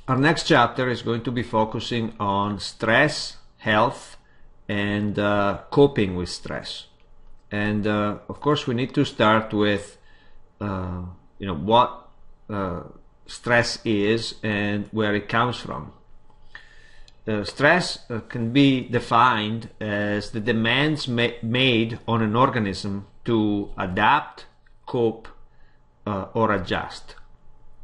Our next chapter is going to be focusing on stress, health, and coping with stress. And of course, we need to start with what stress is and where it comes from. Stress can be defined as the demands made on an organism to adapt, cope, or adjust.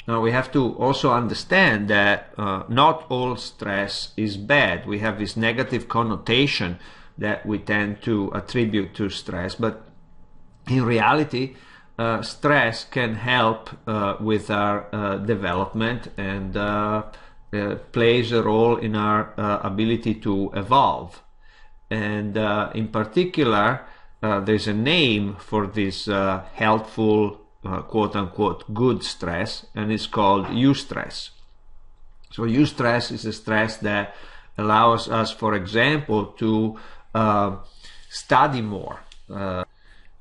Now we have to also understand that not all stress is bad. We have this negative connotation that we tend to attribute to stress, but in reality, stress can help with our development and plays a role in our ability to evolve. And in particular, there's a name for this helpful quote-unquote good stress, and it's called eustress. So eustress is a stress that allows us, for example, to study more.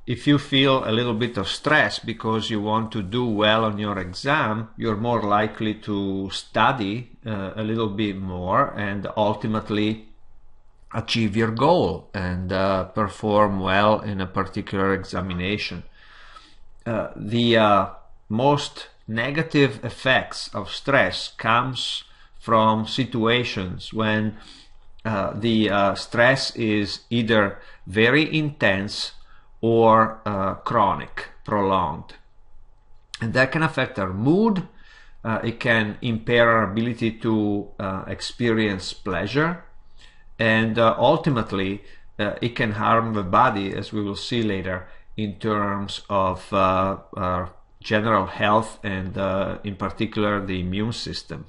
If you feel a little bit of stress because you want to do well on your exam, you're more likely to study a little bit more and ultimately achieve your goal and perform well in a particular examination. The most negative effects of stress comes from situations when the stress is either very intense or chronic, prolonged. And that can affect our mood. It can impair our ability to experience pleasure. And ultimately, it can harm the body, as we will see later, in terms of our general health and in particular the immune system.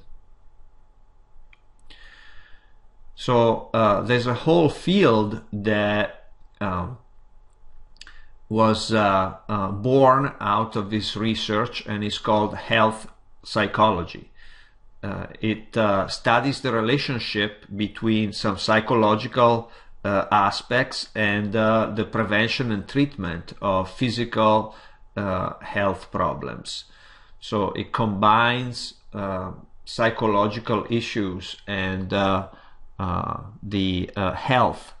So there's a whole field that was born out of this research, and is called health psychology. It studies the relationship between some psychological aspects and the prevention and treatment of physical health problems. So it combines psychological issues and the health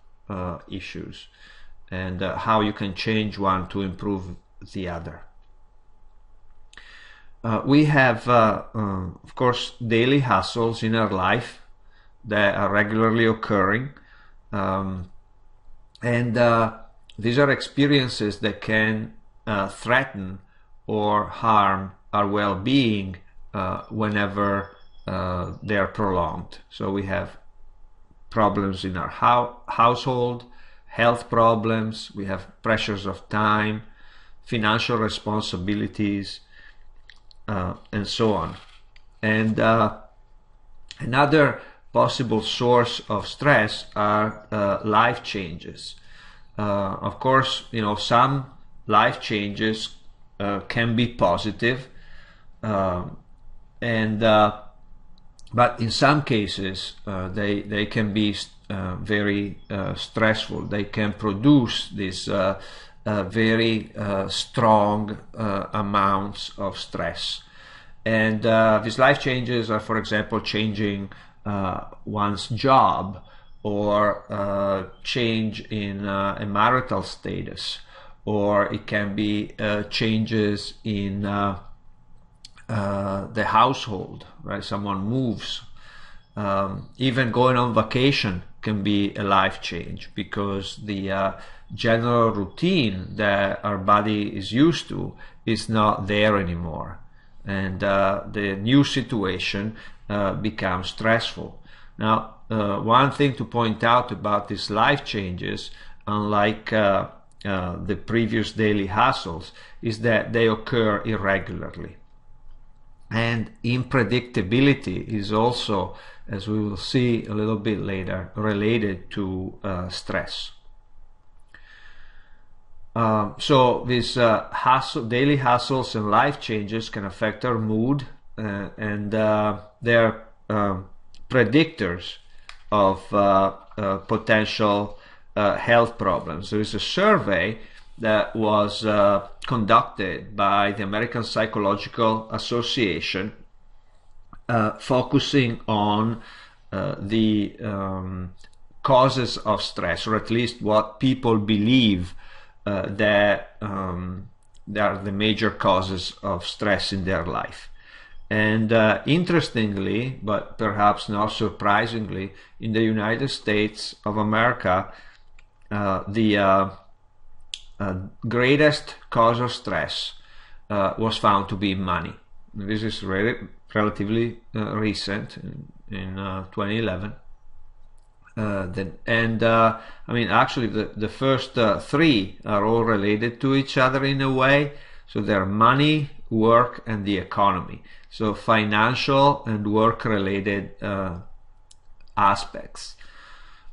issues, and how you can change one to improve the other. We have, of course, daily hassles in our life that are regularly occurring. And these are experiences that can threaten or harm our well-being whenever they are prolonged. So we have problems in our household, health problems, we have pressures of time, financial responsibilities, and so on. And another possible source of stress are life changes. Of course, some life changes can be positive, but in some cases they can be very stressful. They can produce these very strong amounts of stress. And these life changes are, for example, changing one's job, or change in a marital status, or it can be changes in the household, right? Someone moves. Even going on vacation can be a life change, because the general routine that our body is used to is not there anymore, and the new situation becomes stressful. Now, one thing to point out about these life changes, unlike the previous daily hassles, is that they occur irregularly. And unpredictability is also, as we will see a little bit later, related to stress. So these daily hassles and life changes can affect our mood, and they're predictors of potential health problems. There is a survey that was conducted by the American Psychological Association focusing on the causes of stress, or at least what people believe that they are the major causes of stress in their life. And interestingly, but perhaps not surprisingly, in the United States of America, the greatest cause of stress was found to be money. This is relatively recent, in 2011. I mean, actually, the first three are all related to each other in a way. So they're money, work, and the economy. So financial and work-related aspects.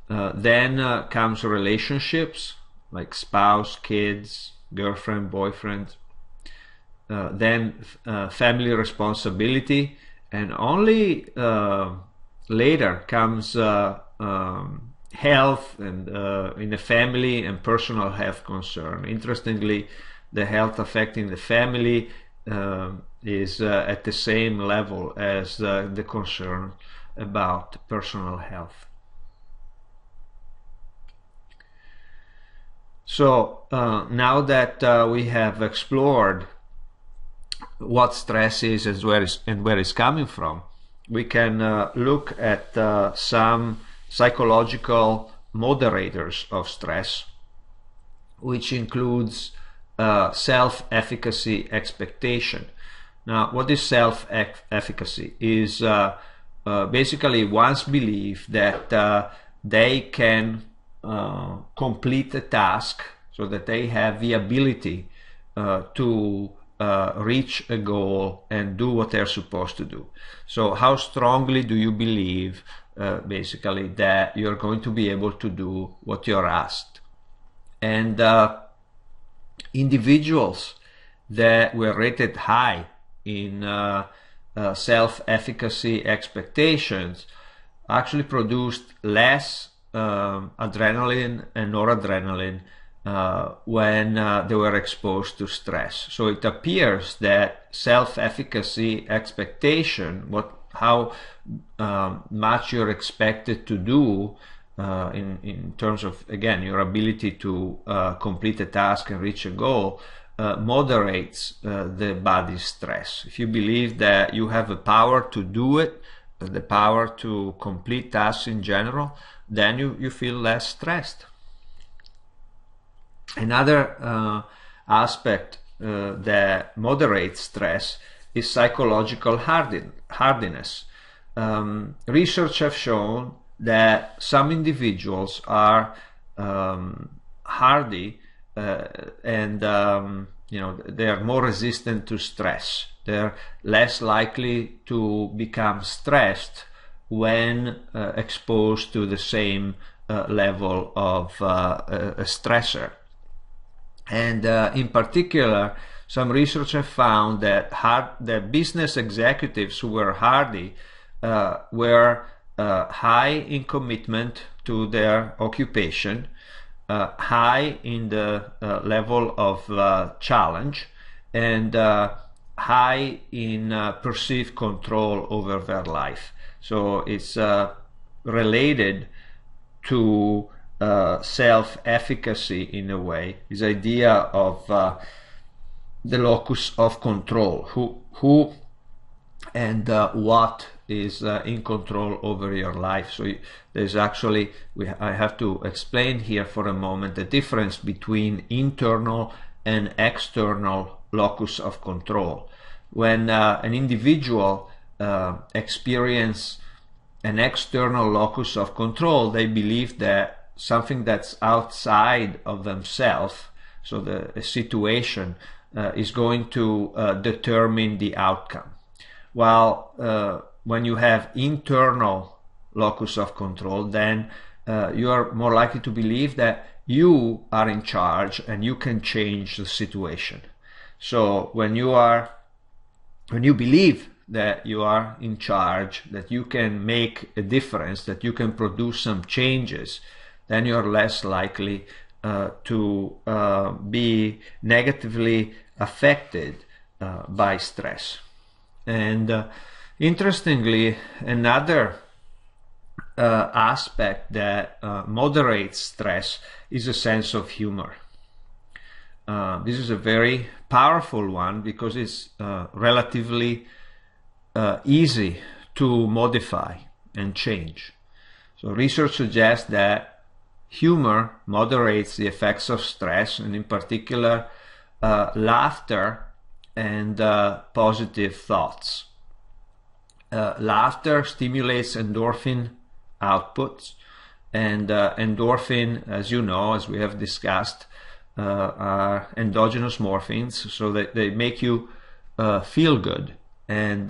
Then comes relationships, like spouse, kids, girlfriend, boyfriend. Then family responsibility, and only later comes health and in the family and personal health concern. Interestingly, the health affecting the family is at the same level as the concern about personal health. So now that we have explored what stress is and where it's coming from, we can look at some psychological moderators of stress, which includes self-efficacy expectation. Now, what is self-efficacy? Is basically one's belief that they can complete a task, so that they have the ability to reach a goal and do what they're supposed to do. So how strongly do you believe basically that you're going to be able to do what you're asked? And individuals that were rated high in self-efficacy expectations actually produced less adrenaline and noradrenaline when they were exposed to stress. So it appears that self-efficacy expectation, how much you're expected to do in terms of, again, your ability to complete a task and reach a goal, moderates the body's stress. If you believe that you have the power to do it, the power to complete tasks in general, then you feel less stressed. Another aspect that moderates stress is psychological hardiness. Research have shown that some individuals are hardy and they are more resistant to stress. They're less likely to become stressed when exposed to the same level of a stressor. And in particular, some research have found that business executives who were hardy were high in commitment to their occupation, high in the level of challenge, and high in perceived control over their life. So it's related to self-efficacy in a way, this idea of the locus of control, who and what is in control over your life. So there's actually, I have to explain here for a moment the difference between internal and external locus of control. When an individual experiences an external locus of control, they believe that something that's outside of themselves, so the situation, is going to determine the outcome. While when you have internal locus of control, then you are more likely to believe that you are in charge and you can change the situation. So when you believe that you are in charge, that you can make a difference, that you can produce some changes, then you're less likely to be negatively affected by stress. And Interestingly, another aspect that moderates stress is a sense of humor. This is a very powerful one because it's relatively easy to modify and change. So research suggests that humor moderates the effects of stress, and in particular laughter and positive thoughts. Laughter stimulates endorphin outputs, and endorphin, as you know, as we have discussed, are endogenous morphines, so that they make you feel good. And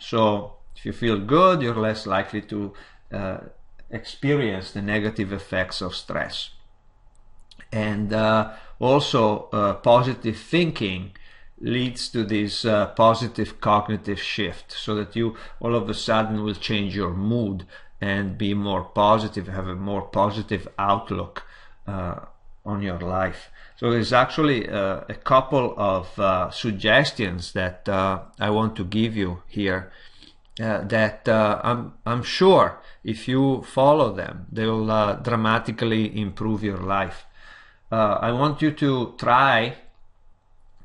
so if you feel good, you're less likely to experience the negative effects of stress. And also positive thinking leads to this positive cognitive shift, so that you all of a sudden will change your mood and be more positive, have a more positive outlook on your life. So there's actually a couple of suggestions that I want to give you here that I'm sure if you follow them, they will dramatically improve your life. I want you to try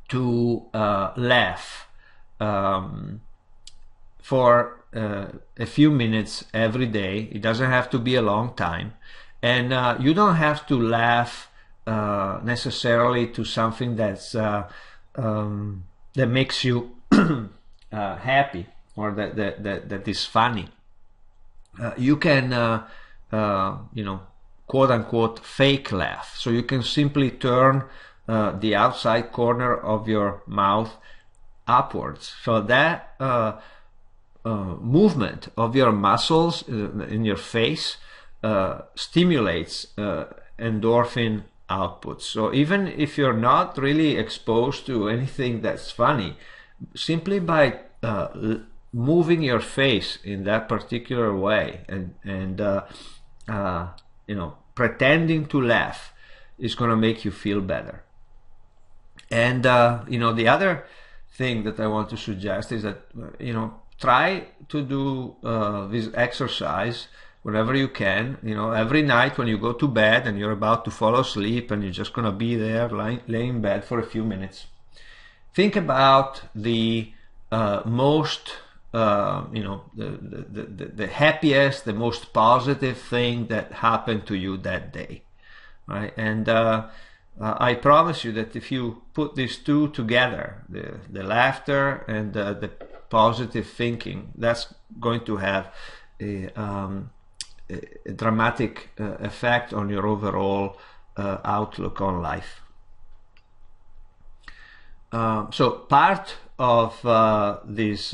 to laugh for a few minutes every day. It doesn't have to be a long time, and you don't have to laugh necessarily to something that's that makes you happy or that is funny. You can quote unquote fake laugh. So you can simply turn the outside corner of your mouth upwards. So that movement of your muscles in your face stimulates endorphin outputs. So even if you're not really exposed to anything that's funny, simply by moving your face in that particular way and pretending to laugh is going to make you feel better. And the other thing that I want to suggest is that try to do this exercise whenever you can. Every night when you go to bed and you're about to fall asleep and you're just going to be there laying in bed for a few minutes, think about the most the happiest, the most positive thing that happened to you that day, right? And I promise you that if you put these two together, the laughter and the positive thinking, that's going to have a dramatic effect on your overall outlook on life. So part of this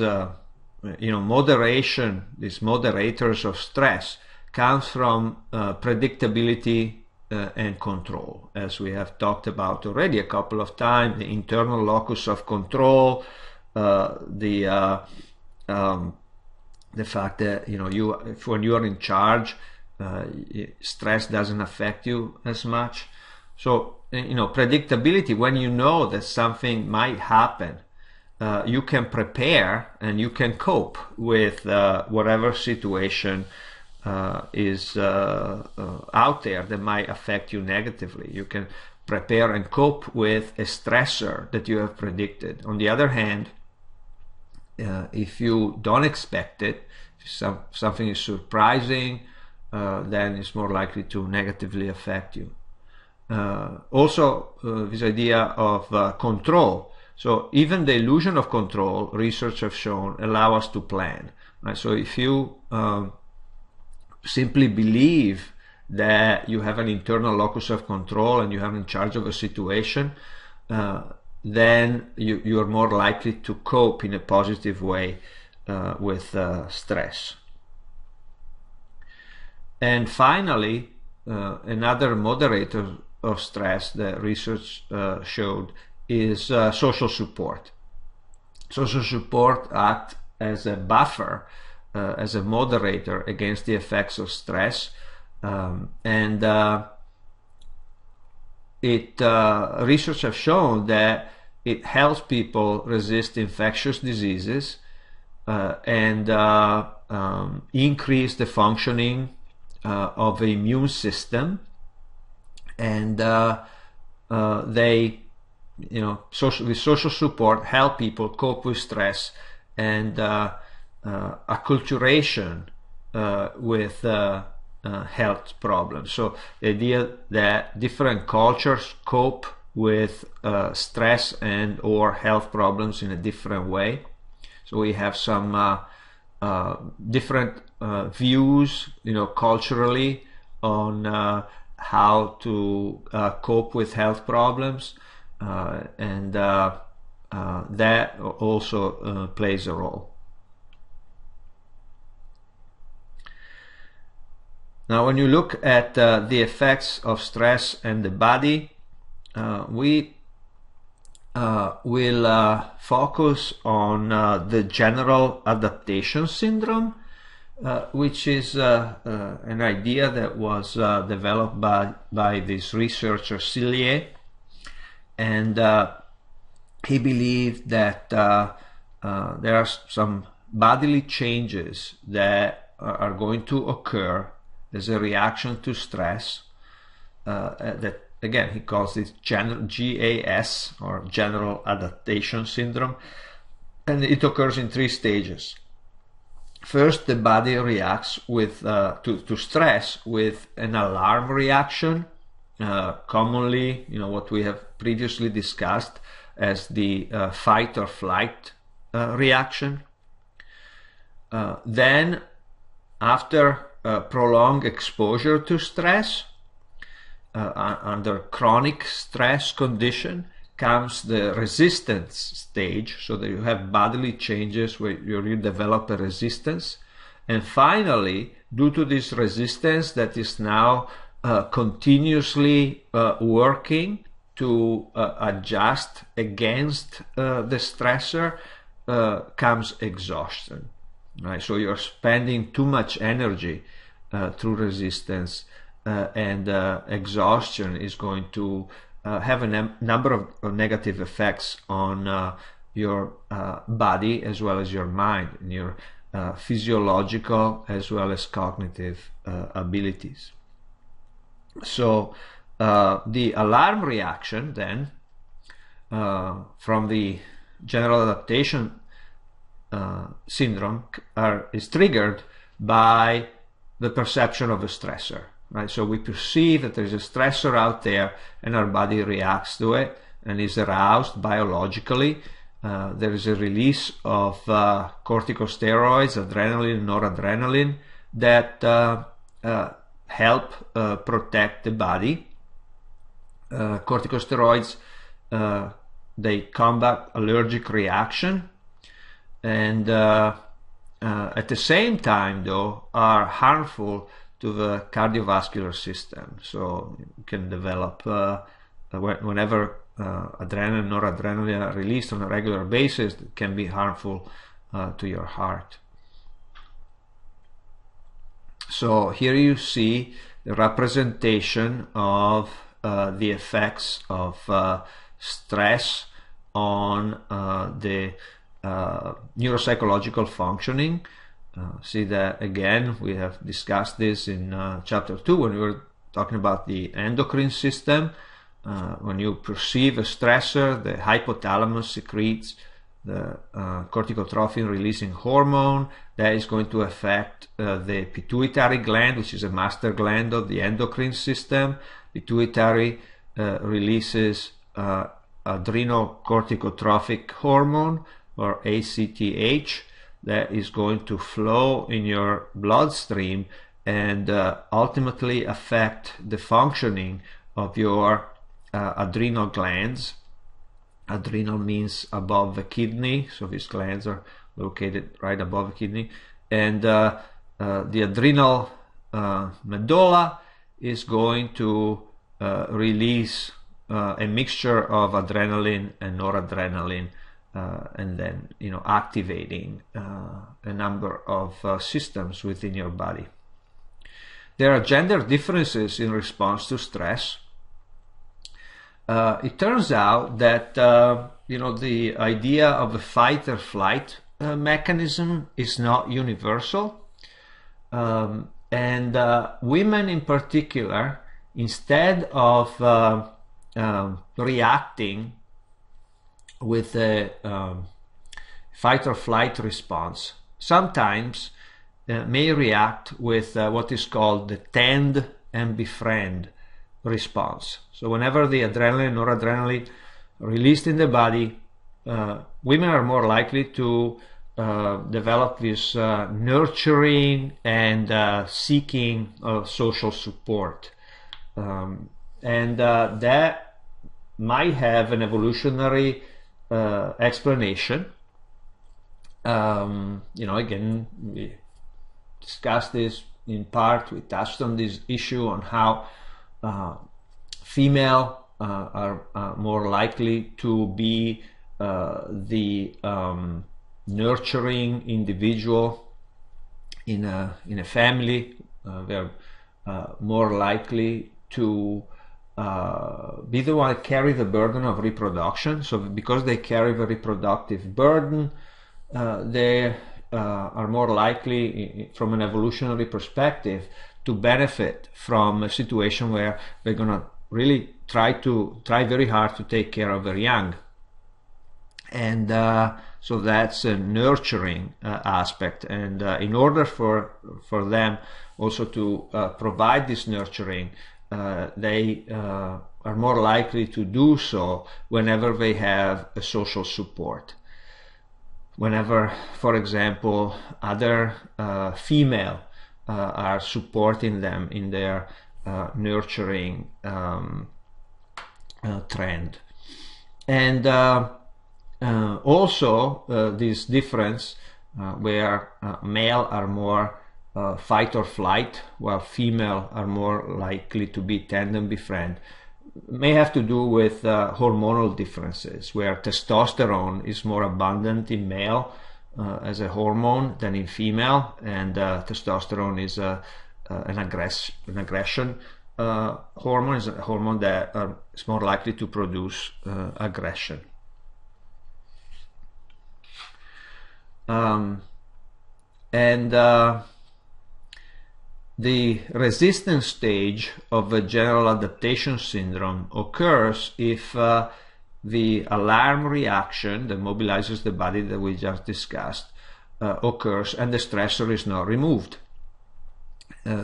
moderation, these moderators of stress, comes from predictability and control, as we have talked about already a couple of times. The internal locus of control, the fact that when you are in charge, stress doesn't affect you as much. So predictability, when you know that something might happen, you can prepare and you can cope with whatever situation is out there that might affect you negatively. You can prepare and cope with a stressor that you have predicted. On the other hand, if you don't expect it, if something is surprising, then it's more likely to negatively affect you. Also, this idea of control. So even the illusion of control, research have shown, allow us to plan. Right? So if you simply believe that you have an internal locus of control and you are in charge of a situation, then you are more likely to cope in a positive way with stress. And finally, another moderator of stress that research showed is social support. Social support acts as a buffer, as a moderator against the effects of stress, and research have shown that it helps people resist infectious diseases, and increase the functioning of the immune system, and they, with social support, help people cope with stress and acculturation with health problems. So the idea that different cultures cope with stress and or health problems in a different way. So we have some different views, culturally, on how to cope with health problems, and that also plays a role. Now, when you look at the effects of stress and the body, we will focus on the general adaptation syndrome, which is an idea that was developed by this researcher Cillier, and he believed that there are some bodily changes that are going to occur as a reaction to stress, that again he calls this GAS, or general adaptation syndrome, and it occurs in 3 stages. First, the body reacts with to stress with an alarm reaction, commonly, what we have previously discussed as the fight or flight reaction. Then, after prolonged exposure to stress, under chronic stress condition, comes the resistance stage, so that you have bodily changes where you develop a resistance. And finally, due to this resistance that is now continuously working to adjust against the stressor, comes exhaustion. Right? So you're spending too much energy through resistance, and exhaustion is going to have a number of negative effects on your body as well as your mind, and your physiological as well as cognitive abilities. So the alarm reaction then from the general adaptation syndrome is triggered by the perception of a stressor. Right? So we perceive that there's a stressor out there, and our body reacts to it and is aroused biologically. There is a release of corticosteroids, adrenaline, noradrenaline, that help protect the body. Corticosteroids, they combat allergic reaction, and at the same time, though, are harmful to the cardiovascular system. So you can develop, whenever adrenaline, noradrenaline are released on a regular basis, it can be harmful to your heart. So here you see the representation of the effects of stress on the neuropsychological functioning. See that again, we have discussed this in chapter 2 when we were talking about the endocrine system. When you perceive a stressor, the hypothalamus secretes the corticotrophin releasing hormone that is going to affect the pituitary gland, which is a master gland of the endocrine system. Pituitary releases adrenocorticotrophic hormone, or ACTH, that is going to flow in your bloodstream and ultimately affect the functioning of your adrenal glands. Adrenal means above the kidney, so these glands are located right above the kidney, and the adrenal medulla is going to release a mixture of adrenaline and noradrenaline, and then activating a number of systems within your body. There are gender differences in response to stress. It turns out that the idea of a fight or flight mechanism is not universal. And women in particular, instead of reacting with a fight or flight response, sometimes may react with what is called the tend and befriend response. So whenever the adrenaline or noradrenaline released in the body, women are more likely to develop this nurturing and seeking of social support. And that might have an evolutionary explanation. Again, we discussed this in part. We touched on this issue on how female are more likely to be the nurturing individual in a family. They're more likely to be the one that carry the burden of reproduction. So because they carry the reproductive burden, they are more likely, from an evolutionary perspective, to benefit from a situation where they're going to really try very hard to take care of their young. And so that's a nurturing aspect. And in order for them also to provide this nurturing, they are more likely to do so whenever they have a social support. Whenever, for example, other female are supporting them in their nurturing trend. And also this difference where male are more fight or flight, while female are more likely to be tend and befriend, may have to do with hormonal differences, where testosterone is more abundant in male as a hormone than in female, and testosterone is an aggression hormone, is a hormone that is more likely to produce aggression. The resistance stage of a general adaptation syndrome occurs if the alarm reaction that mobilizes the body that we just discussed occurs and the stressor is not removed.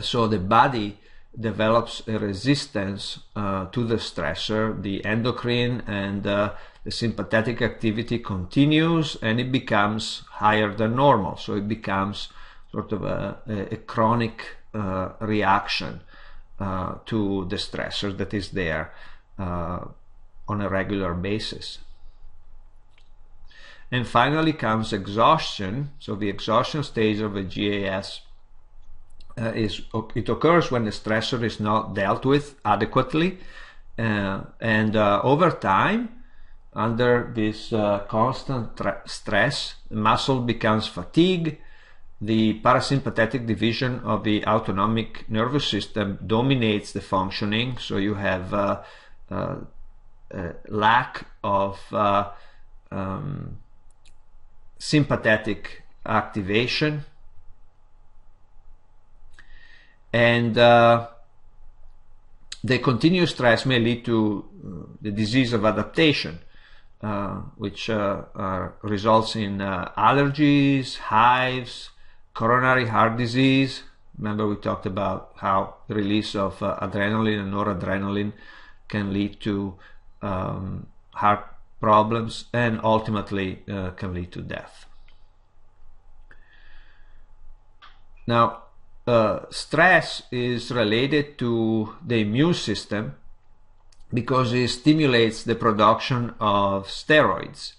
So the body develops a resistance to the stressor. The endocrine and the sympathetic activity continues, and it becomes higher than normal. So it becomes sort of a chronic reaction to the stressor that is there on a regular basis. And finally comes exhaustion. So the exhaustion stage of a GAS it occurs when the stressor is not dealt with adequately, and over time, under this constant stress, the muscle becomes fatigued. The parasympathetic division of the autonomic nervous system dominates the functioning, so you have a lack of sympathetic activation, and the continuous stress may lead to the disease of adaptation, which results in allergies, hives, coronary heart disease. Remember, we talked about how the release of adrenaline and noradrenaline can lead to heart problems and ultimately can lead to death. Now, stress is related to the immune system because it stimulates the production of steroids.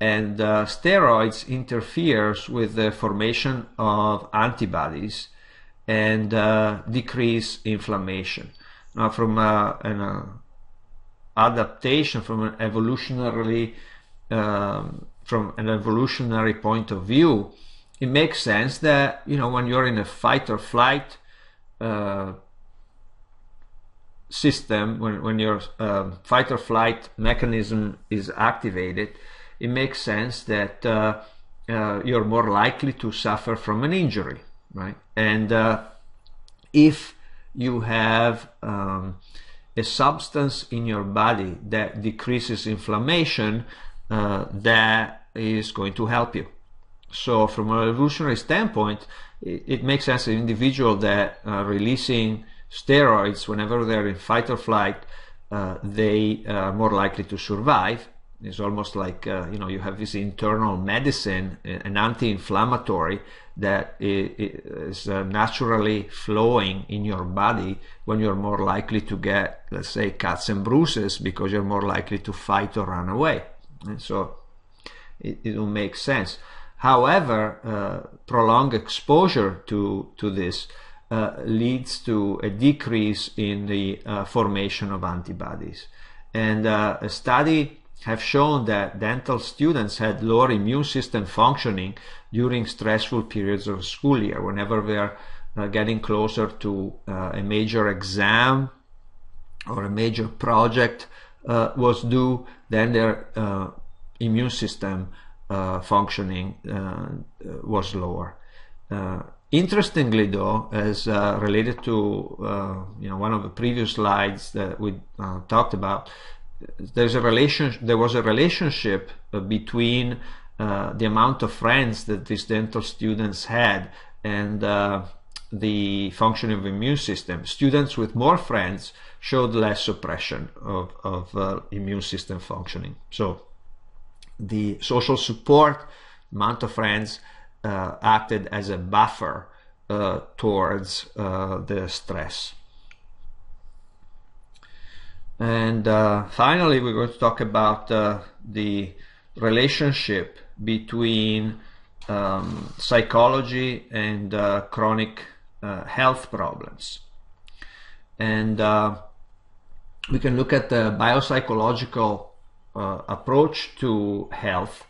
And steroids interferes with the formation of antibodies and decrease inflammation. Now, from an adaptation, from an evolutionary point of view, it makes sense that when you're in a fight or flight system, when your fight or flight mechanism is activated, it makes sense that you're more likely to suffer from an injury, right? And if you have a substance in your body that decreases inflammation, that is going to help you. So from an evolutionary standpoint, it makes sense an individual that releasing steroids whenever they're in fight or flight, they are more likely to survive. It's almost like you have this internal medicine, an anti-inflammatory that is naturally flowing in your body when you're more likely to get, let's say, cuts and bruises because you're more likely to fight or run away. And so it will make sense. However, prolonged exposure to this leads to a decrease in the formation of antibodies. And a study have shown that dental students had lower immune system functioning during stressful periods of school year. Whenever they are getting closer to a major exam or a major project was due, then their immune system functioning was lower. Interestingly, though, as related to one of the previous slides that we talked about, there was a relationship between the amount of friends that these dental students had and the function of the immune system. Students with more friends showed less suppression of immune system functioning. So the social support, amount of friends, acted as a buffer towards the stress. And finally, we're going to talk about the relationship between psychology and chronic health problems. And we can look at the biopsychological approach to health,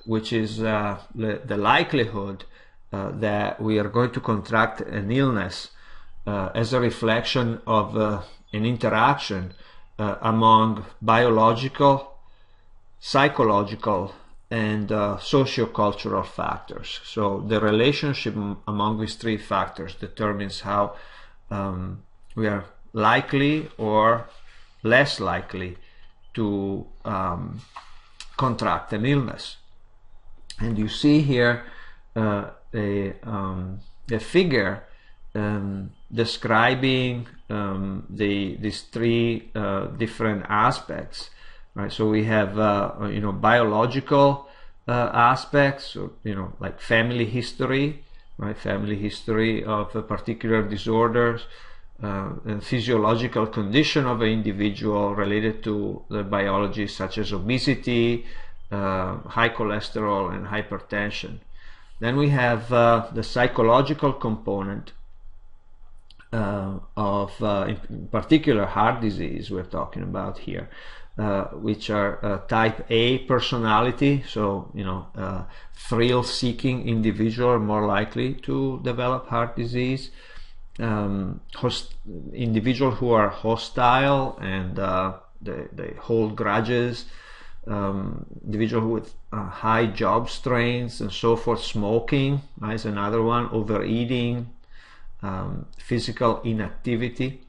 which is the likelihood that we are going to contract an illness as a reflection of an interaction among biological, psychological, and sociocultural factors. So the relationship among these three factors determines how we are likely or less likely to contract an illness. And you see here a figure describing these three different aspects, right? So we have biological aspects, like family history, right? Family history of a particular disorders, and physiological condition of an individual related to the biology, such as obesity, high cholesterol, and hypertension. Then we have the psychological component of, in particular, heart disease we're talking about here, which are type A personality, so thrill-seeking individual are more likely to develop heart disease. Individual who are hostile and they hold grudges, individual with high job strains and so forth. Smoking is another one. Overeating, physical inactivity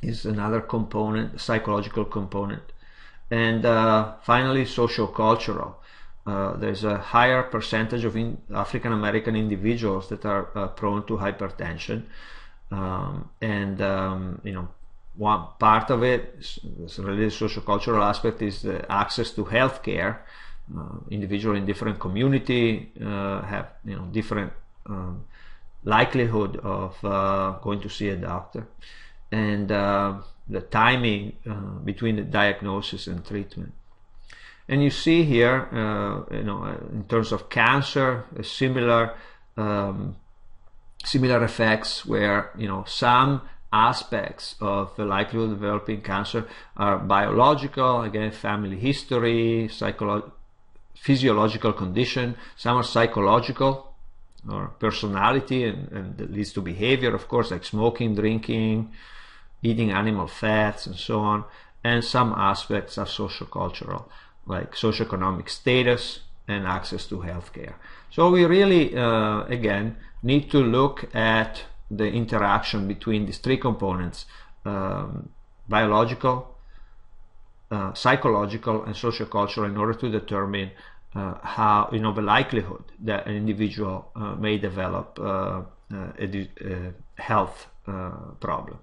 is another component, psychological component. And finally, sociocultural. There's a higher percentage of African American individuals that are prone to hypertension, one part of it, related sociocultural aspect, is the access to health care. Individuals in different community have different likelihood of going to see a doctor, and the timing between the diagnosis and treatment. And you see here, in terms of cancer, similar effects where some aspects of the likelihood of developing cancer are biological, again, family history, physiological condition. Some are psychological or personality, and that leads to behavior, of course, like smoking, drinking, eating animal fats, and so on. And some aspects are sociocultural, like socioeconomic status, and access to healthcare. So we really, again, need to look at the interaction between these three components, biological, psychological, and sociocultural, in order to determine how, the likelihood that an individual may develop a health problem.